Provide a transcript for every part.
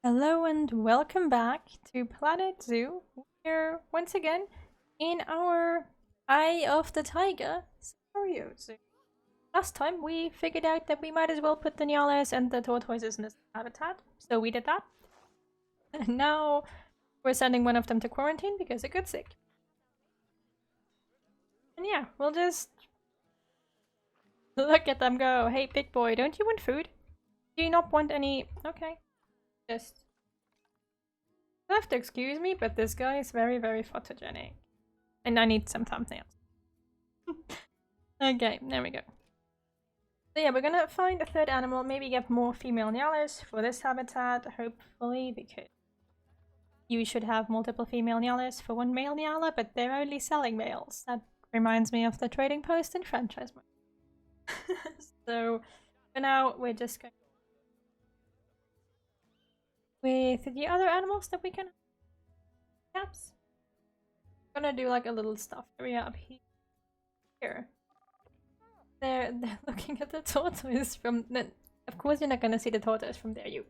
Hello and welcome back to Planet Zoo. We're once again in our Eye of the Taiga scenario zoo. Last time we figured out that we might as well put the Nyales and the tortoises in this habitat, so we did that. And now we're sending one of them to quarantine because it got sick. And yeah, we'll just look at them go, hey big boy, don't you want food? Do you not want any? Okay, just you have to excuse me, but this guy is very, very photogenic. And I need some thumbnails. Okay, there we go. So yeah, we're gonna find a third animal, maybe get more female nyales for this habitat, hopefully, because you should have multiple female nyales for one male nyala, but they're only selling males. That reminds me of the trading post in franchise mode. So for now, we're just going with the other animals that we can perhaps. I'm gonna do like a little stuff area up here. They're looking at the tortoise from the... Of course you're not gonna see the tortoise from there, you.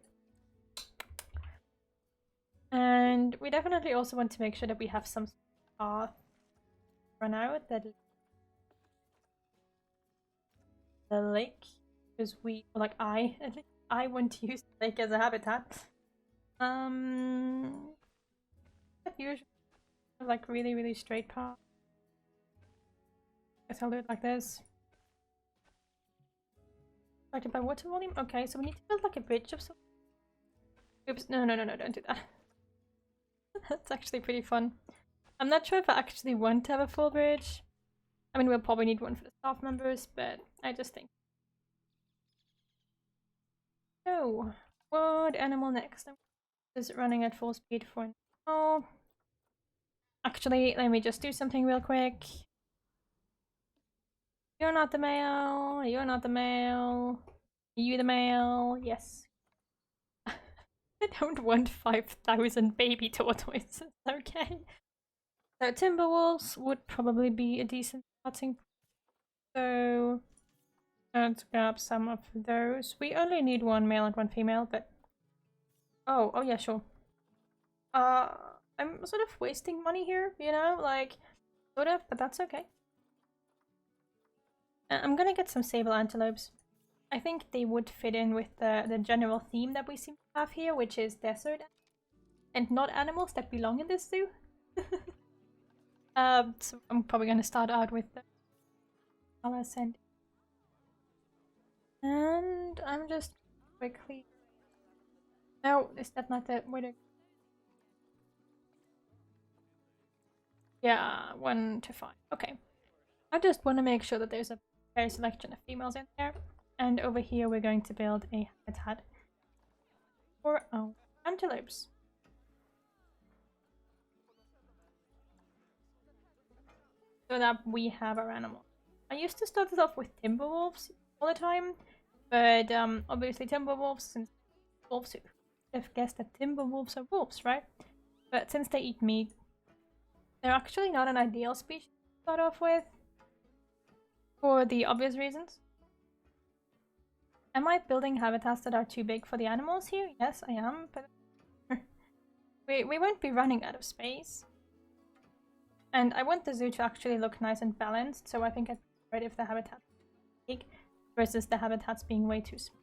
And we definitely also want to make sure that we have some path run out that the lake, because we, like at least I want to use the lake as a habitat. Usually like really straight path. Guess I'll do it like this. Divided by water volume? Okay, so we need to build like a bridge of some. Oops, no, don't do that. That's actually pretty fun. I'm not sure if I actually want to have a full bridge. I mean, we'll probably need one for the staff members, but I just think. Oh, what animal next? Is running at full speed for now. Actually, let me just do something real quick. You're not the male. You're not the male. You the male. Yes. I don't want 5,000 baby tortoises. Okay. So timberwolves would probably be a decent starting. So let's grab some of those. We only need one male and one female, but oh yeah, sure. I'm sort of wasting money here, you know, like sort of, but that's okay. I'm gonna get some sable antelopes. I think they would fit in with the general theme that we seem to have here, which is desert and not animals that belong in this zoo. So I'm probably gonna start out with the Alascent. And I'm just quickly... No, is that not the... Where Yeah, 1 to 5. Okay. I just want to make sure that there's a fair selection of females in there. And over here we're going to build a habitat for our antelopes. So that we have our animals. I used to start it off with timberwolves all the time, but obviously timberwolves, since wolves have guessed that timberwolves are wolves, right? But since they eat meat, they're actually not an ideal species to start off with, for the obvious reasons. Am I building habitats that are too big for the animals here? Yes, I am, but we won't be running out of space. And I want the zoo to actually look nice and balanced, so I think I'd prefer it if the habitat is big versus the habitats being way too small.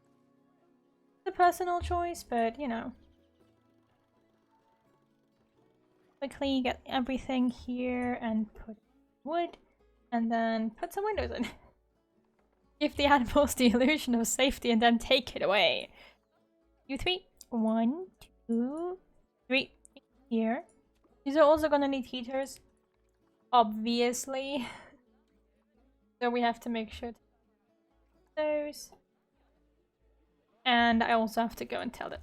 It's a personal choice, but you know. Quickly get everything here and put wood, and then put some windows in. Give the animals the illusion of safety and then take it away. You three. 1, 2, 3. Here. These are also gonna need heaters. Obviously. So we have to make sure to those. And I also have to go and tell them.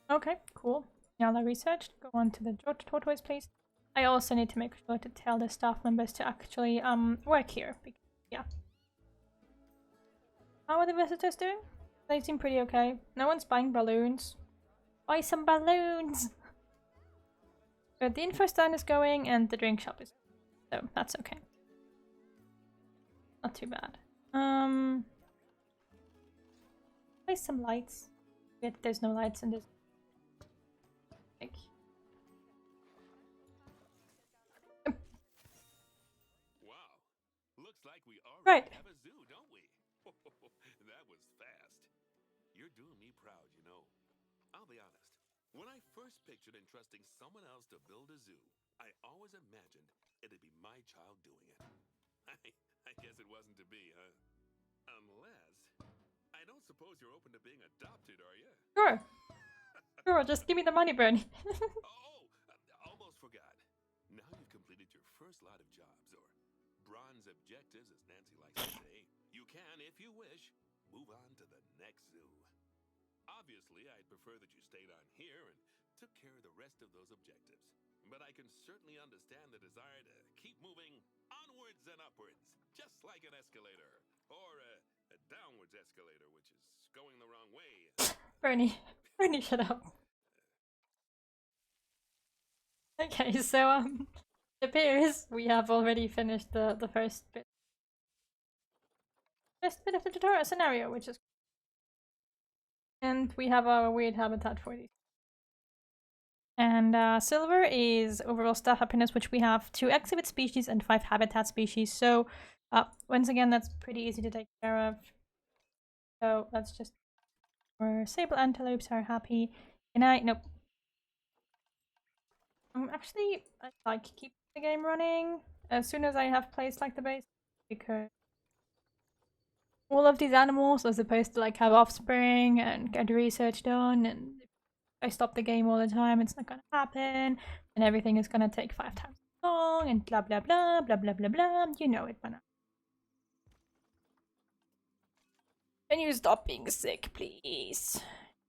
Okay, cool. Now I researched. Go on to the tortoise, please. I also need to make sure to tell the staff members to actually work here. Because, yeah. How are the visitors doing? They seem pretty okay. No one's buying balloons. Buy some balloons! But the info stand is going and the drink shop is going. So that's okay. Not too bad. Place some lights. There's no lights in this. right. We have a zoo, don't we? That was fast. You're doing me proud, you know. I'll be honest. When I first pictured entrusting someone else to build a zoo, I always imagined it'd be my child doing it. I guess it wasn't to be, huh? Unless... I don't suppose you're open to being adopted, are you? Sure. Sure, just give me the money, Bernie. Oh, almost forgot. Now you've completed your first lot of jobs, or bronze objectives, as Nancy likes to say. You can, if you wish, move on to the next zoo. Obviously, I'd prefer that you stayed on here and took care of the rest of those objectives. But I can certainly understand the desire to keep moving onwards and upwards, just like an escalator. Or a downwards escalator, which is going the wrong way. Bernie. Bernie, shut up. Okay, so, it appears we have already finished the first bit. First bit of the tutorial scenario, which is... And we have our weird habitat for these. And silver is overall staff happiness, which we have 2 exhibit species and 5 habitat species. So once again, that's pretty easy to take care of. So let's just... Our sable antelopes are happy. Can I... Nope. Actually, I like keep the game running as soon as I have placed like the base, because all of these animals are supposed to like have offspring and get research done, and if I stop the game all the time, it's not gonna happen, and everything is gonna take 5 times as long, and blah blah blah blah blah blah blah. You know it by now. Can you stop being sick, please?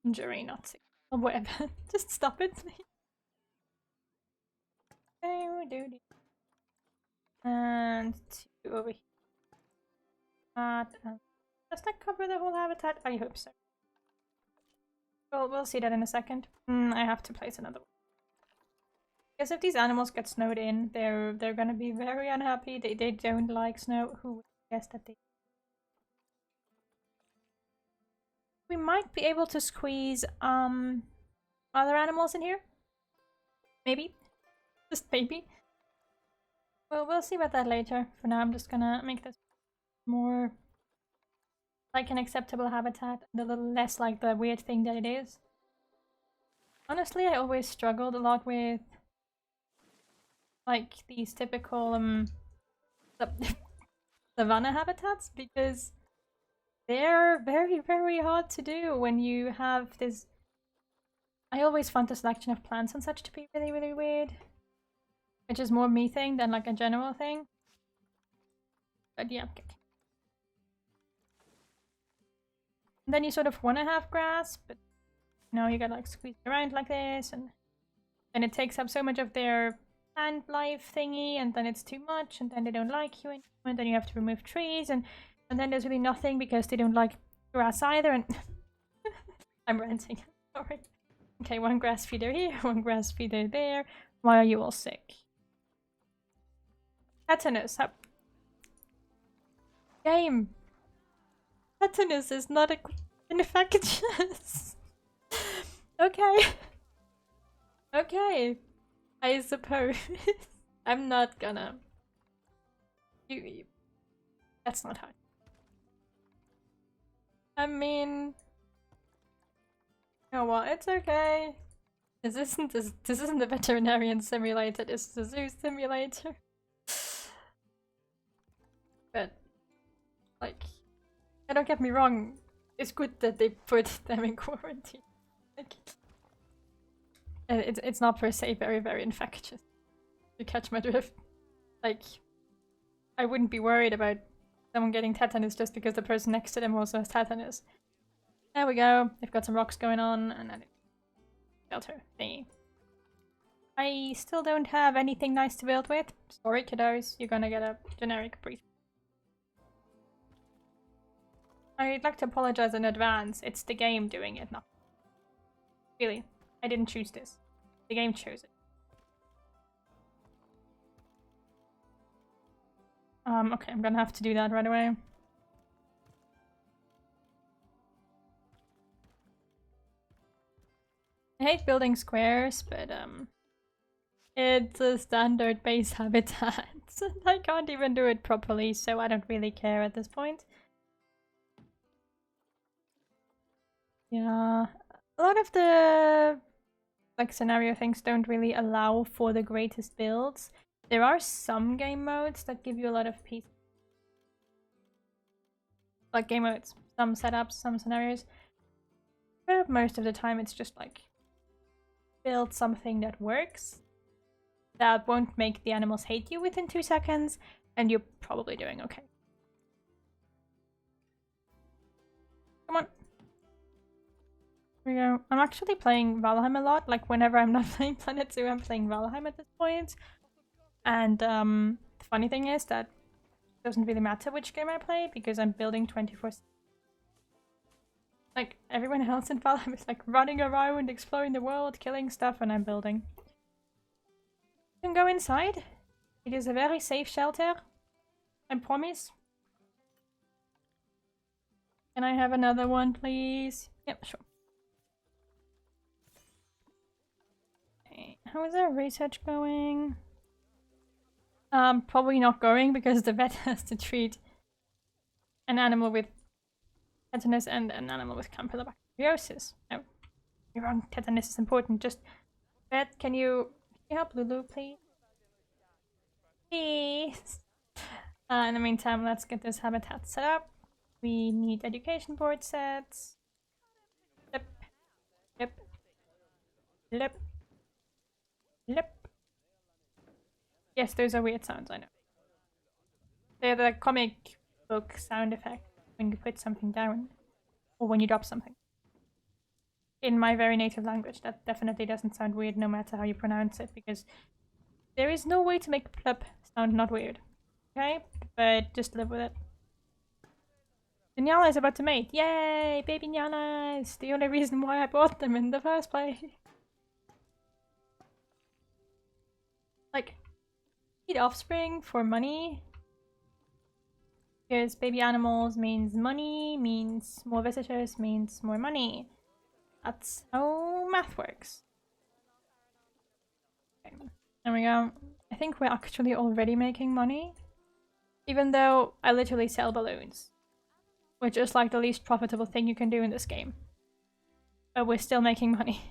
Injury, not sick. Or whatever. Just stop it, please. Okay, and 2 over here. Does that cover the whole habitat? I hope so. Well, we'll see that in a second. I have to place another one. Because if these animals get snowed in, they're gonna be very unhappy. They don't like snow. Who would guess that they... We might be able to squeeze other animals in here. Maybe. Just maybe. Well, we'll see about that later. For now, I'm just gonna make this more like an acceptable habitat and a little less like the weird thing that it is. Honestly, I always struggled a lot with like these typical savanna habitats, because they're very, very hard to do when you have this... I always find the selection of plants and such to be really, really weird. Which is more me thing than like a general thing. But yeah, okay. And then you sort of want to have grass, but you know, you gotta like squeeze it around like this, and then it takes up so much of their plant life thingy, and then it's too much, and then they don't like you anymore, and then you have to remove trees, and then there's really nothing because they don't like grass either, and I'm ranting, sorry. Okay, 1 grass feeder here, 1 grass feeder there. Why are you all sick? Tetanus. Game. Tetanus is not infectious. Okay. Okay. I suppose. I'm not gonna... You... That's not hard. I mean... You know what? It's okay. This isn't a veterinarian simulator, this is a zoo simulator. But, like, don't get me wrong, it's good that they put them in quarantine. Like, it's not per se very, very infectious. You catch my drift? Like, I wouldn't be worried about someone getting tetanus just because the person next to them also has tetanus. There we go. They've got some rocks going on, and then shelter thingy. I still don't have anything nice to build with. Sorry, kiddos. You're gonna get a generic brief. I'd like to apologize in advance. It's the game doing it, not really. I didn't choose this. The game chose it. Okay, I'm gonna have to do that right away. I hate building squares, but it's a standard base habitat. I can't even do it properly, so I don't really care at this point. Yeah, a lot of the like scenario things don't really allow for the greatest builds. There are some game modes that give you a lot of peace. Like game modes, some setups, some scenarios. But most of the time it's just like build something that works, that won't make the animals hate you within 2 seconds, and you're probably doing okay. Come on. Here we go. I'm actually playing Valheim a lot. Like whenever I'm not playing Planet Zoo, I'm playing Valheim at this point. And the funny thing is that it doesn't really matter which game I play because I'm building 24/7. Like everyone else in Valheim is like running around, exploring the world, killing stuff, and I'm building. You can go inside. It is a very safe shelter. I promise. Can I have another one, please? Yep, sure. Okay. How is our research going? Probably not going because the vet has to treat an animal with tetanus and an animal with campylobacteriosis. No, you're wrong. Tetanus is important. Just vet, can you help Lulu, please? Please. In the meantime, let's get this habitat set up. We need education board sets. Lip. Lip. Lip. Lip. Yes, those are weird sounds, I know. They're the comic book sound effect when you put something down. Or when you drop something. In my very native language, that definitely doesn't sound weird no matter how you pronounce it, because there is no way to make plup sound not weird. Okay? But just live with it. The Nyala is about to mate. Yay! Baby Nyalas! The only reason why I bought them in the first place. Like, need offspring for money. Because baby animals means money, means more visitors, means more money. That's how math works. Okay, there we go. I think we're actually already making money. Even though I literally sell balloons. Which is like the least profitable thing you can do in this game. But we're still making money.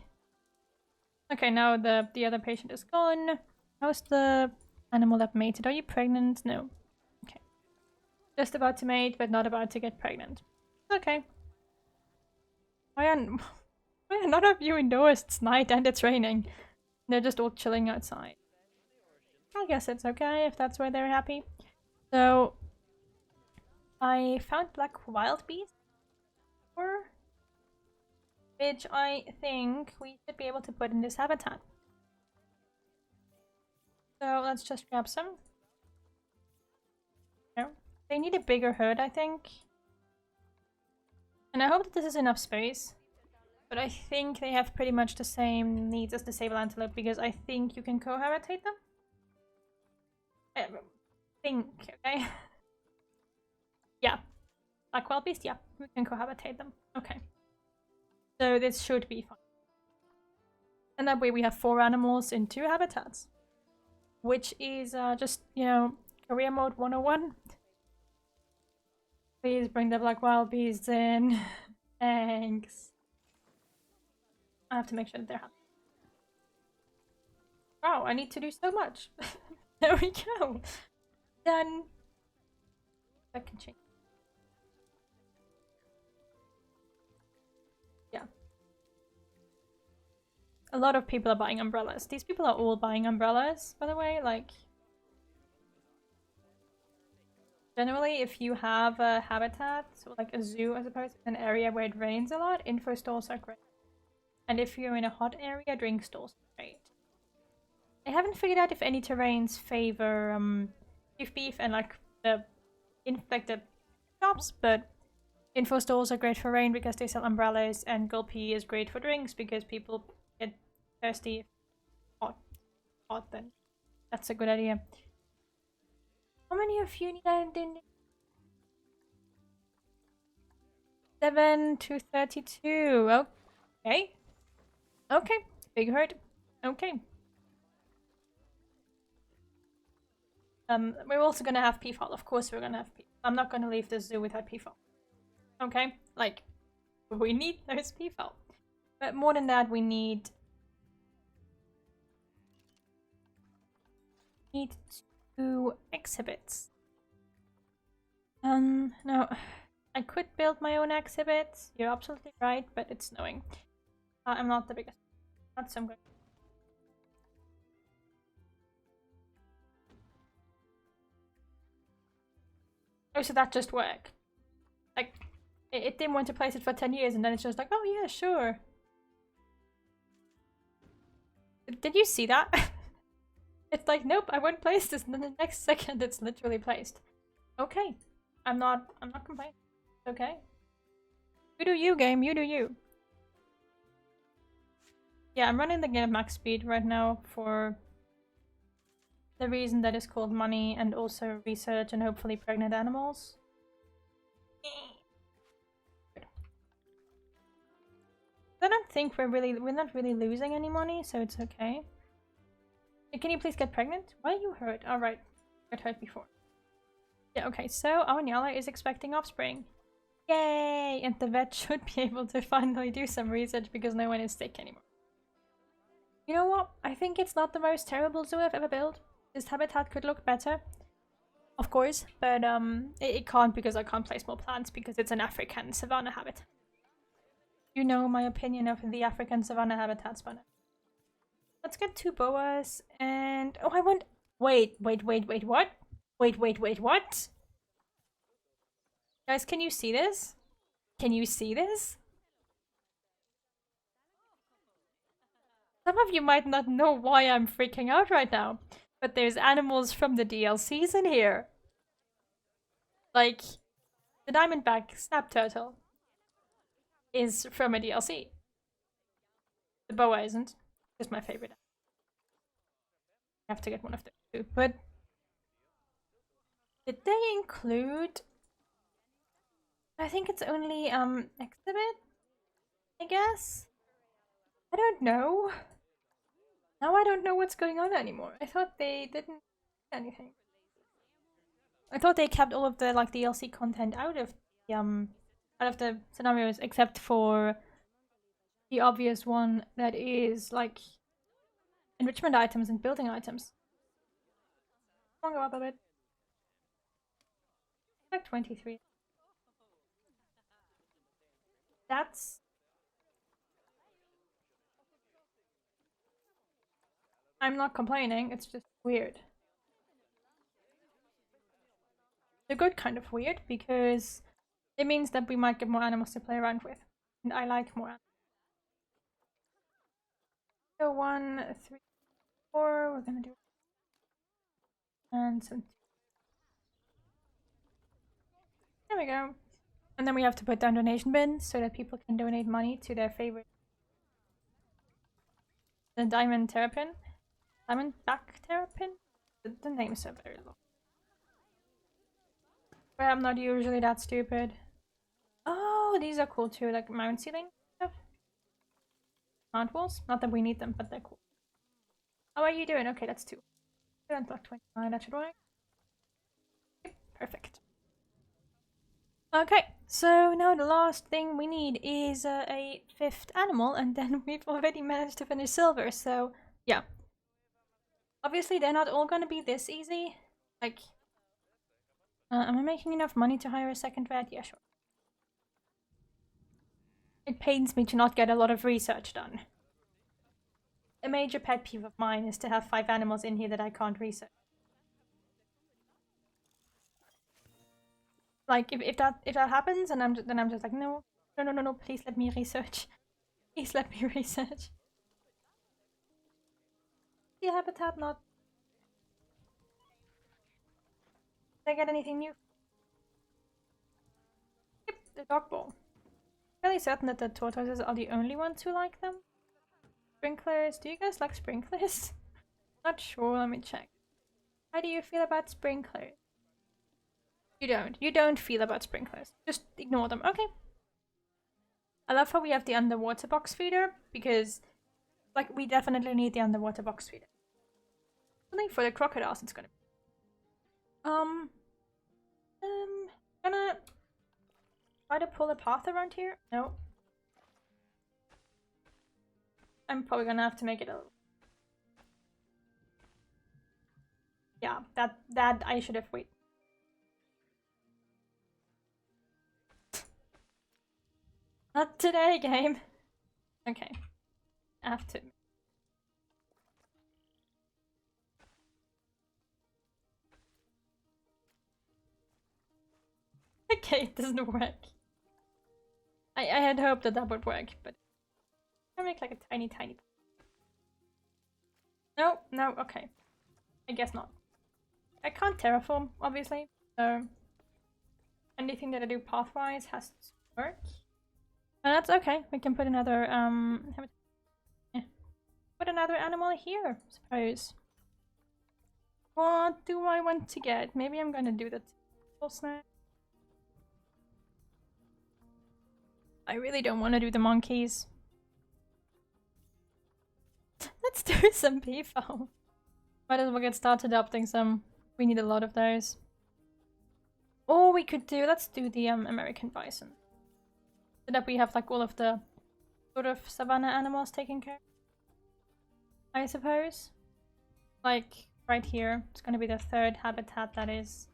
Okay, now the other patient is gone. How's the animal that mated? Are you pregnant? No. Okay. Just about to mate, but not about to get pregnant. Okay. Why are none of you indoors? It's night and it's raining. They're just all chilling outside. I guess it's okay if that's where they're happy. So, I found black wild bees, which I think we should be able to put in this habitat. So let's just grab some. No, they need a bigger herd, I think. And I hope that this is enough space. But I think they have pretty much the same needs as the sable antelope, because I think you can cohabitate them. I think, okay? Yeah. Black wild beast, yeah. We can cohabitate them. Okay. So this should be fine. And that way we have 4 animals in 2 habitats. Which is just, you know, career mode 101. Please bring the black wild beasts in. Thanks. I have to make sure that they're happy. Wow, I need to do so much. There we go. Done. That can change. Yeah. A lot of people are buying umbrellas. These people are all buying umbrellas, by the way. Like, generally, if you have a habitat, so like a zoo as opposed to an area where it rains a lot, info stores are great. And if you're in a hot area, drink stores are great. I haven't figured out if any terrains favor beef and like the infected shops, but info stores are great for rain because they sell umbrellas, and Gulpy is great for drinks because people get thirsty if hot, then that's a good idea. How many of you need 7 to 32. Okay. Okay. Big herd. Okay. We're also gonna have peafowl. Of course we're gonna have peafowl. I'm not gonna leave this zoo without peafowl. Okay? Like, we need those peafowl. But more than that, we need 2 exhibits. No. I could build my own exhibits. You're absolutely right, but it's snowing. I'm not the biggest. Not so good. Oh, so that just worked. Like, it didn't want to place it for 10 years, and then it's just like, oh yeah, sure. Did you see that? It's like, nope, I won't place this, and then the next second it's literally placed. Okay. I'm not complaining. It's okay. You do you, game, you do you. Yeah, I'm running the game at max speed right now for the reason that is called money and also research and hopefully pregnant animals. I don't think we're not really losing any money, so it's okay. Can you please get pregnant? Why are you hurt? Alright. Got hurt before. Yeah, okay, so our Nyala is expecting offspring. Yay! And the vet should be able to finally do some research because no one is sick anymore. You know what? I think it's not the most terrible zoo I've ever built. This habitat could look better. Of course, but it can't because I can't place more plants because it's an African savanna habitat. You know my opinion of the African savanna habitats by now. Let's get 2 boas and... Oh, I want... Wait, what? Wait, what? Guys, can you see this? Can you see this? Some of you might not know why I'm freaking out right now, but there's animals from the DLCs in here. Like, the diamondback snap turtle is from a DLC. The boa isn't. Just my favorite. I have to get one of those too. But did they include? I think it's only exhibit. I guess. I don't know. Now I don't know what's going on anymore. I thought they didn't do anything. I thought they kept all of the like DLC content out of the scenarios except for the obvious one that is like enrichment items and building items. Come on, go up a bit. Like 23. That's... I'm not complaining, it's just weird. The good kind of weird, because it means that we might get more animals to play around with. And I like more animals. So 1, 3, 4, we're gonna do... And some... There we go. And then we have to put down donation bins so that people can donate money to their favorite... The diamond terrapin. Diamondback terrapin? The names are very long. But I'm not usually that stupid. Oh, these are cool too, like mount ceiling stuff. Mount walls? Not that we need them, but they're cool. How are you doing? Okay, that's 2. Unlock 29, that should work. Okay, perfect. Okay, so now the last thing we need is a 5th animal, and then we've already managed to finish silver, so yeah. Obviously, they're not all gonna be this easy. Like, am I making enough money to hire a 2nd vet? Yeah, sure. It pains me to not get a lot of research done. A major pet peeve of mine is to have 5 animals in here that I can't research. Like, if that happens, and then I'm just like, no, please let me research. Please let me research. The habitat not... Did I get anything new? Yep, the dog bowl. Fairly certain that the tortoises are the only ones who like them. Sprinklers. Do you guys like sprinklers? Not sure, let me check. How do you feel about sprinklers? You don't. You don't feel about sprinklers. Just ignore them. Okay. I love how we have the underwater box feeder, because like we definitely need the underwater box feeder. Only for the crocodiles it's gonna be. Um, gonna try to pull a path around here. No. I'm probably gonna have to make it a... Yeah, that I should have waited. Not today, game. Okay. I have to. Okay, it doesn't work. I had hoped that that would work, but I make like a tiny. No, no, okay. I guess not. I can't terraform, obviously, so anything that I do pathwise has to work. But that's okay. We can put another put another animal here, I suppose. What do I want to get? Maybe I'm gonna do that snack. I really don't want to do the monkeys. Let's do some beefo. Might as well get started adopting some. We need a lot of those. Or we could do, let's do the American bison. So that we have like all of the sort of savanna animals taken care of, I suppose. Like right here, it's gonna be the third habitat that is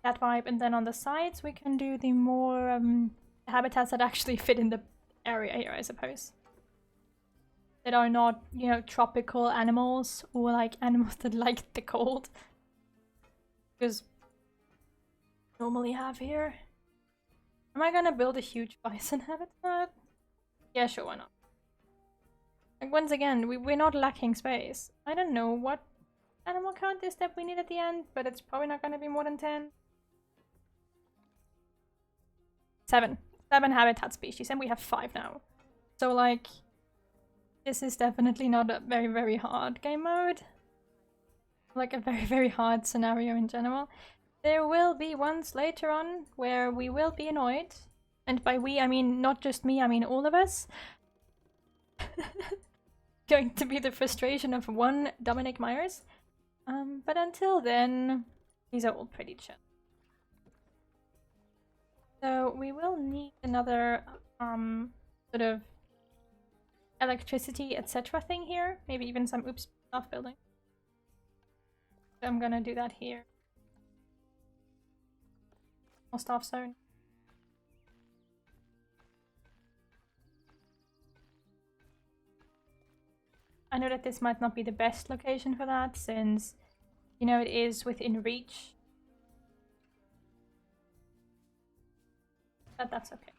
that vibe. And then on the sides we can do the more habitats that actually fit in the area here, I suppose. That are not, you know, tropical animals or like animals that like the cold. Because normally have here. Am I gonna build a huge bison habitat? Yeah, sure, why not? Like once again, we're not lacking space. I don't know what animal count is that we need at the end, but it's probably not gonna be more than 10. 7 habitat species, and we have 5 now. So like, this is definitely not a very hard game mode. Like a very hard scenario in general. There will be ones later on where we will be annoyed. And by we, I mean not just me, I mean all of us. Going to be the frustration of one Dominic Myers. But until then, these are all pretty chill. So we will need another sort of electricity, etc. thing here. Maybe even some staff building. So I'm gonna do that here. More staff zone. I know that this might not be the best location for that, since, you know, it is within reach. But that's okay.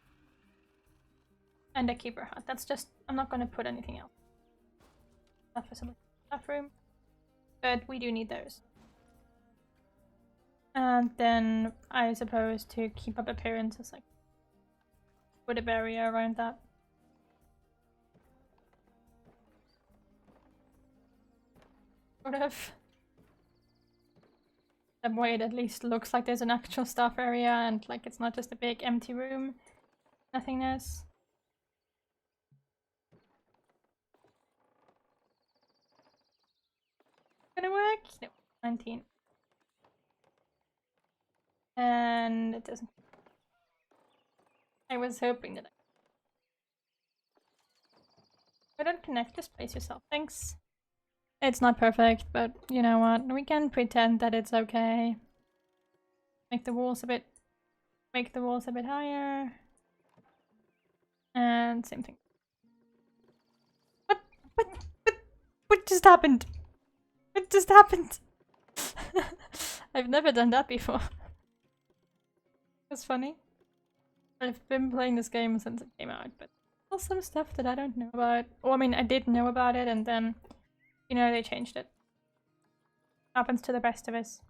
And a keeper hut. That's just, I'm not gonna put anything else. That facility, staff room. But we do need those. And then I suppose to keep up appearances, like put a barrier around that. Sort of. That way it at least looks like there's an actual staff area and like it's not just a big empty room. Nothingness. Gonna work? No. 19. And it doesn't. I was hoping that I don't connect, just place yourself. Thanks. It's not perfect, but you know what? We can pretend that it's okay. Make the walls a bit higher. And same thing. What just happened? What just happened? I've never done that before. That's funny. I've been playing this game since it came out, but there's some stuff that I don't know about. Well, I mean, I did know about it, and then, you know, they changed it. Happens to the best of us.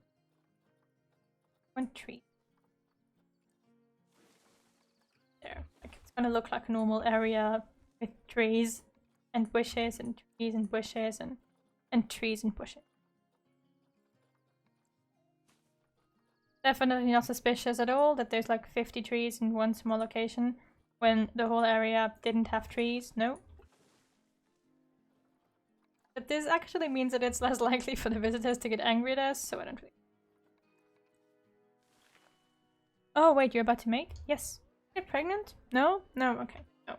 One tree. There. Like, it's gonna look like a normal area with trees and bushes and trees and bushes and trees and bushes. Definitely not suspicious at all that there's like 50 trees in one small location when the whole area didn't have trees. No. But this actually means that it's less likely for the visitors to get angry at us, so I don't really... Oh, wait, you're about to mate? Yes. Get pregnant? No? No, okay. No.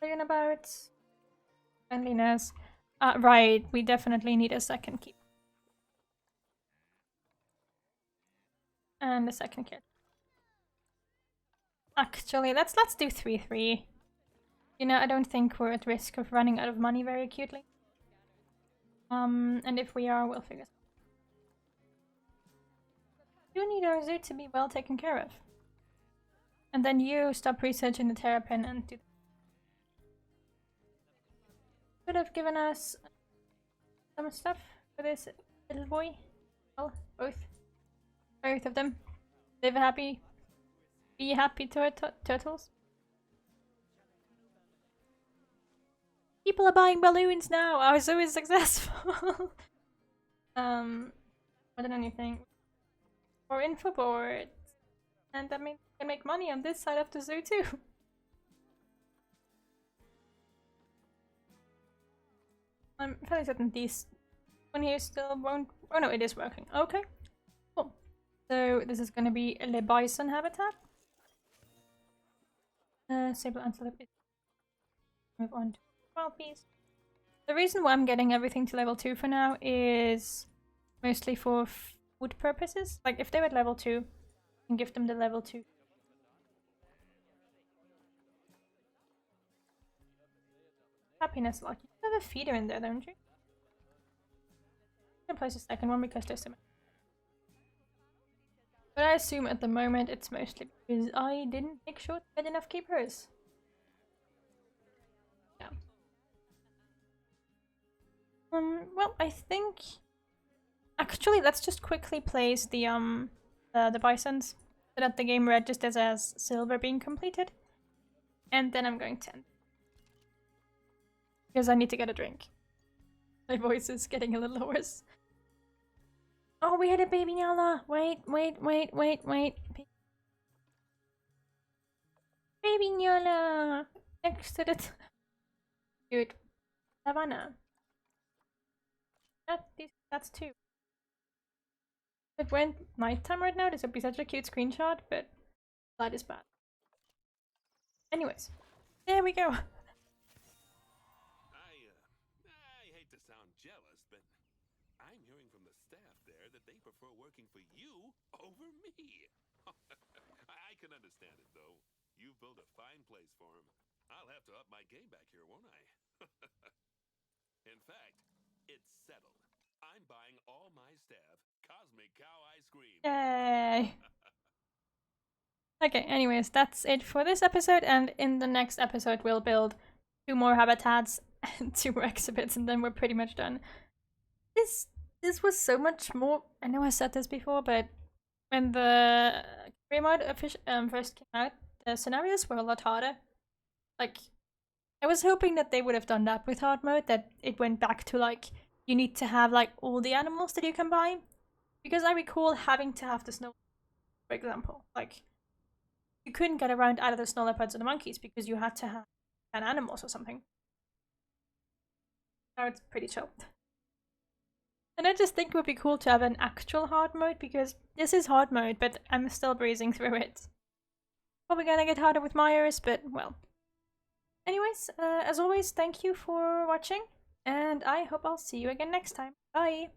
Talking about friendliness. Right, we definitely need a second keep. And a second kid. Actually, let's do 3-3. You know, I don't think we're at risk of running out of money very acutely. And if we are, we'll figure it out. You need our zoo to be well taken care of. And then you stop researching the terrapin and do. Could have given us some stuff for this little boy. Well, both of them. Live happy. Be happy, turtles. People are buying balloons now. Our zoo is successful. More than anything. More info boards. And that means we can make money on this side of the zoo too. I'm fairly certain these one here still won't. Oh no, it is working. Okay, cool. So this is gonna be a bison habitat. Sable antelope is. Move on to 12 piece. The reason why I'm getting everything to level 2 for now is mostly for food purposes. Like if they were at level 2, I can give them the level 2. Happiness lock. You have a feeder in there, don't you? I'm gonna place a second one because there's so many. But I assume at the moment it's mostly because I didn't make sure to get enough keepers. Yeah. Well, I think actually let's just quickly place the bisons so that the game registers as silver being completed. And then I'm going to end. Because I need to get a drink. My voice is getting a little hoarse. Oh, we had a baby Nyala! Wait. Baby Nyala! Next to the dude. Savannah. That's 2. It went nighttime right now. This would be such a cute screenshot, but that is bad. Anyways, there we go. I hate to sound jealous, but I'm hearing from the staff there that they prefer working for you over me. I can understand it, though. You've built a fine place for him. I'll have to up my game back here, won't I? In fact, it's settled. I'm buying all my staff Cosmic Cow Ice Cream. Yay! Okay, anyways, that's it for this episode, and in the next episode we'll build 2 more habitats and 2 more exhibits, and then we're pretty much done. This was so much more. I know I said this before, but when the career mode first came out, the scenarios were a lot harder. Like, I was hoping that they would have done that with hard mode, that it went back to like you need to have like all the animals that you can buy, because I recall having to have the snow, for example, like you couldn't get around either the snow leopards or the monkeys because you had to have 10 animals or something. Now it's pretty chill. And I just think it would be cool to have an actual hard mode, because this is hard mode, but I'm still breezing through it. Probably gonna get harder with Myers, but well. Anyways, as always, thank you for watching, and I hope I'll see you again next time. Bye!